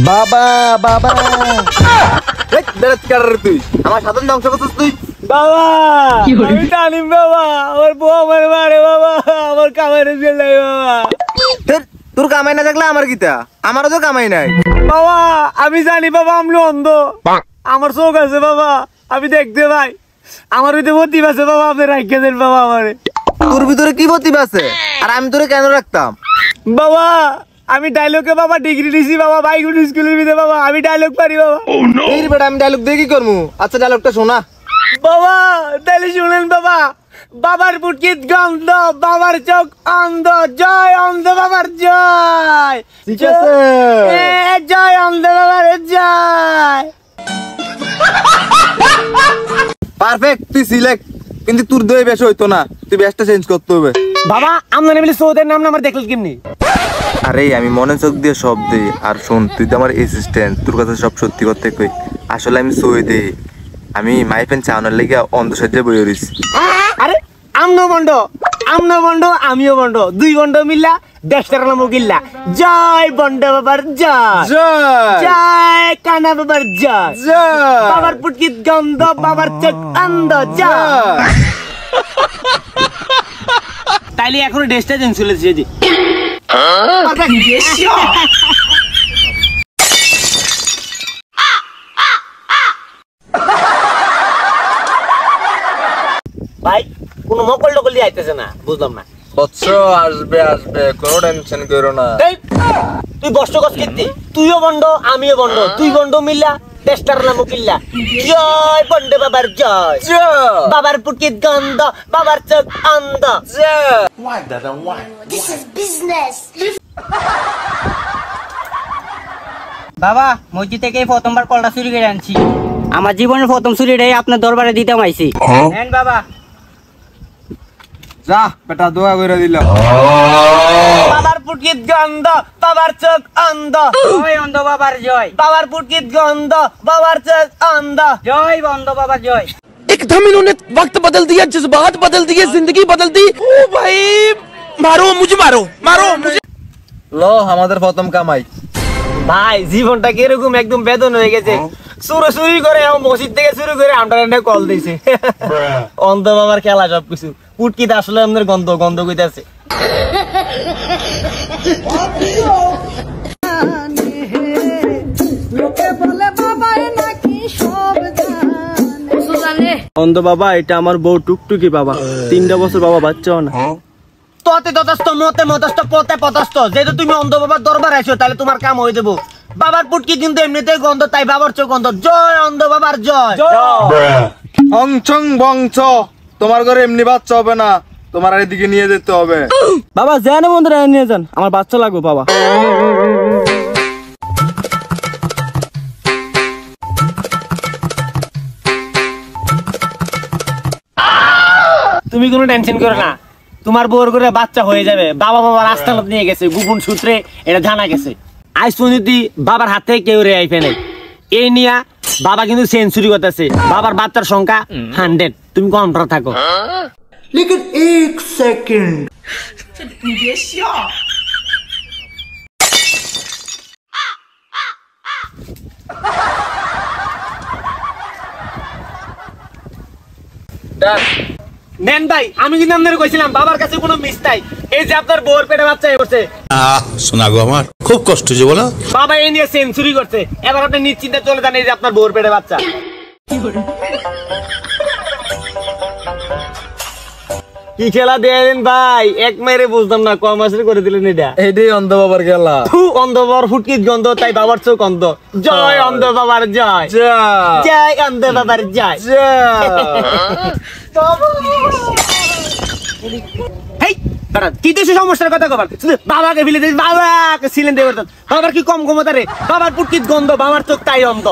বাবা বাবা তুই আমার সাধারণ ধ্বংস করছিস তুই। বাবা আমি জানি বাবা, আমার বউ আমার মারে বাবা, আমার কামাই নাই বাবা। তোর কামাই না থাকলে আমার কিতা, আমারও তো কামাই নাই বাবা। আমি জানি বাবা আমি অন্ধ, আমার চোখ আছে বাবা, আমি দেখতে ভাই, আমার ভিতরে প্রতিভা আছে বাবা, আপনি রাখে দেন বাবা আমারে। তোর ভিতরে কি প্রতিভা আছে আর আমি তোরে কেন রাখতাম? বাবা আমি ডায়লগে বাবা ডিগ্রি দিছি বাবা, বাইগুন স্কুলের ভিতরে বাবা, আমি ডায়লগ পারি বাবা। এই বেটা আমি ডায়লগ দিয়ে কি করবো? আচ্ছা ডায়লগটা শোনা বাবা, তাহলে শুনেন বাবা। বাবার বুটকিত গন্ধ, বাবার চোখ অন্ধ, জয় অন্ধ বাবার জয়। ঠিক আছে জয় অন্ধ বাবার জয়। পারফেক্ট, তুই সিলেক্ট, কিন্তু তোর দই বেশ হইতো না, তুই বেশটা চেঞ্জ করতে হবে। বাবা আমরা নেমে সৌদের নাম না আমার দেখল কেমনি? আরে আমি মনে চোখ দিয়ে সব দিই, আর শোন তুই তো আমার অ্যাসিস্ট্যান্ট, তোর কথা সব সত্যি করতে কই। আসলে আমি সই দিই, আমি মাইফেন চাওয়ানোর লেগে অন্ধসাহায্যে বই রইছি। আরে আমনো বন্ড, আমনো বন্ড আমিও বন্ড, দুই বন্ড মিল্লা দেশটার নামও গিল্লা। জয় বন্ড বাবার জয়, জয় কানা বাবার জয়, বাবার পুটকিত গন্ধ, বাবার চোখ অন্ধ জয়। তাইলে এখন ডেস্টা চেঞ্জ চলেছে জি। ভাই কোনো মকল টকল দিয়ে আইতেছে না, বুঝলাম না। বৎস আসবে আসবে, কোনো টেনশন করো না। তুই বস্ত কস কীর্তি, তুইও বন্ড আমিও বন্ড, তুই বন্ড মিল্লা টেস্টার নামও কিল্লা। জয় বন্ড বাবার জয়, বাবার পুটকিত গন্ধ, বাবার চোখ অন্ধ। This is business. বাবা মসজিদ থেকে প্রথমবার কলটা চুরি করে আনছি, আমার জীবনের প্রথম চুরিটাই আপনার দরবারে দিতে আইছি। নেন বাবা। যা বেটা দোয়া করে দিলাম। বাবার পুটকিত গন্ধ, বাবার চোখ অন্ধ, জয় অন্ধ বাবার জয়, বাবার পুটকিত গন্ধ, বাবার চোখ অন্ধ। জয় অন্ধ বাবার জয়। एकदम इन्होंने वक्त बदल दिया, जज्बात बदल दिए, जिंदगी बदल दी। ओ भाई मारो मुझे, मारो मारो मुझे। লো আমাদের প্রথম কামাই। ভাই জীবনটা কিরকম একদম বেদন হয়ে গেছে। চুরি করে মসজিদ থেকে শুরু করে আমরা কল দিয়েছে। অন্ধ বাবার খেলা সবকিছু। পুটকিতে আসলে আমাদের গন্ধ গন্ধ কইতাছে। অন্ধ বাবা এটা আমার বউ টুকটুকি বাবা, 3টা বছর বাবা বাচ্চাও না। তোতে ততস্থ মতে মতস্থ পথে পথস্থ, যেহেতু তুমি অন্ধ বাবার দরবার আইছো তাহলে তোমার কাম হয়ে যাবো। বাবার পুটকি কিন্তু এমনিতেই গন্ধ, তাই বাবার চোখ গন্ধ। জয় অন্ধ বাবার জয়। হংচং বংচ, তোমার ঘরে এমনি বাচ্চা হবে না, তোমার এদিকে নিয়ে যেতে হবে। বাবা যান বন্ধুরা নিয়ে যান, আমার বাচ্চা লাগবে বাবা। তুমি কোনো টেনশন করো না, তোমার বউর করে বাচ্চা হয়ে যাবে। বাবা বাবার আস্তানত নিয়ে গেছে, গোপন সূত্রে এটা জানা গেছে। আজ যদি বাবার হাত থেকে কেউ রেহাই ফেলে, এই নিয়া বাবা কিন্তু সেঞ্চুরি করতেছে। বাবার বাচ্চার সংখ্যা 100, তুমি কন্ট্রোল থাকো। लेकिन एक सेकंड নেন ভাই, আমি কিন্তু আপনাদের কইছিলাম বাবার কাছে কোনো মিস নাই। এই যে আপনার বউর পেটে বাচ্চা করছে। শোনা গো আমার খুব কষ্ট যে বলো। বাবা এই নিয়ে সেঞ্চুরি করছে, এবার আপনি নিশ্চিন্তে চলে যান। এই যে আপনার বউর পেটে বাচ্চা। কি খেলা দেন ভাই, এক মেরে বুঝতাম না, কম মাসের করে দিলেন এটা। এইটাই অন্ধ বাবার খেলা। অন্ধ বাবার ফুটকিত গন্ধ, তাই বাবার চোখ অন্ধ। জয় অন্ধ বাবার জয়, জয় অন্ধ বাবার জয়। কি দেশে সমস্যার কথা কবার, বাবাকে ফেলে দিস, বাবাকে ছিলেন দেবেন। বাবার কি কম ক্ষমতা রে? বাবার পুটকিত গন্ধ, বাবার চোখ তাই অন্ধ।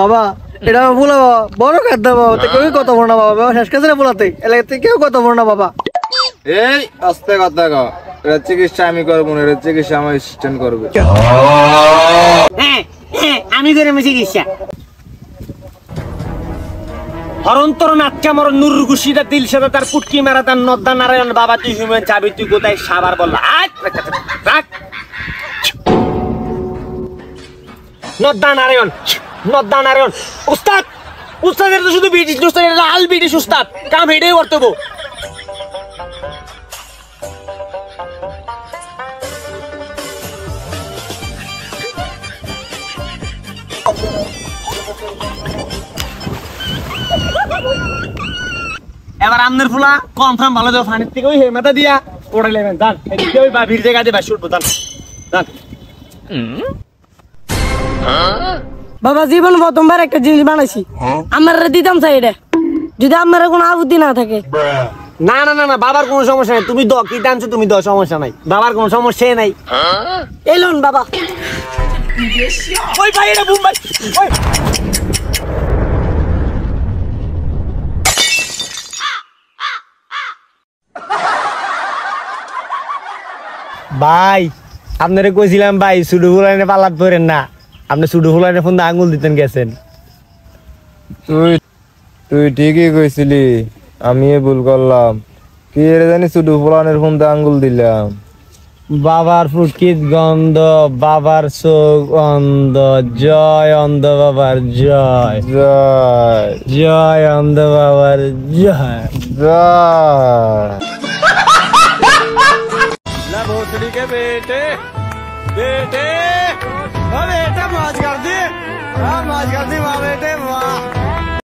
বাবা এটা বলো বড় খাদ্য বাবা, কেউ কত বড় না বাবা, শেষ কাছে বলাতে এলাকাতে কেউ কত বড় না বাবা। এই আস্তে কথা কও, এটা চিকিৎসা আমি করবো না, এটা চিকিৎসা আমার অ্যাসিস্ট্যান্ট করবে। হ্যাঁ আমি করে চিকিৎসা। হরন্তর নাটকা মর নুর গুশিদা দিল সাদা তার পুটকি মারা তার নদ্দা নারায়ণ বাবা তুই হুমেন চাবি তুই কোথায় সাবার বললা আজ রাখ নদ্দা নারায়ণ উস্তাদ উস্তাদের তো শুধু ব্রিটিশ উস্তাদ লাল ব্রিটিশ উস্তাদ কাম হেডেই করতে হবো এবার আমনের ফুলা কনফার্ম ভালো দেবো ফানির থেকে ওই হেমাতা দিয়া পড়ে নেবেন দান এদিকে ওই বা ভিড় জায়গা দিয়ে বাসি উঠবো দান দান বাবা জীবন প্রথমবার একটা জিনিস বানাইছি আমার দিতাম চাই এটা যদি আমার কোনো আপত্তি না থাকে না না না না বাবার কোনো সমস্যা নাই তুমি কি টানছো তুমি সমস্যা নাই বাবার কোনো সমস্যা নাই এলন বাবা ওই ভাই এটা বুম ভাই ওই ভাই আপনারে কইছিলাম ভাই সুডু ফুলাইনে পালাত পড়েন না আপনি সুডু ফুলাইনে ফোন আঙ্গুল দিতেন গেছেন তুই ঠিকই কইছিলি আমি ভুল করলাম কি এর জানি শুধু ফুলানের ফোন আঙ্গুল দিলাম বাবার ফুটকিত গন্ধ বাবার চোখ অন্ধ জয় অন্ধ বাবার জয় জয় জয় অন্ধ বাবার জয় জয় भोसड़ी के बेटे बेटे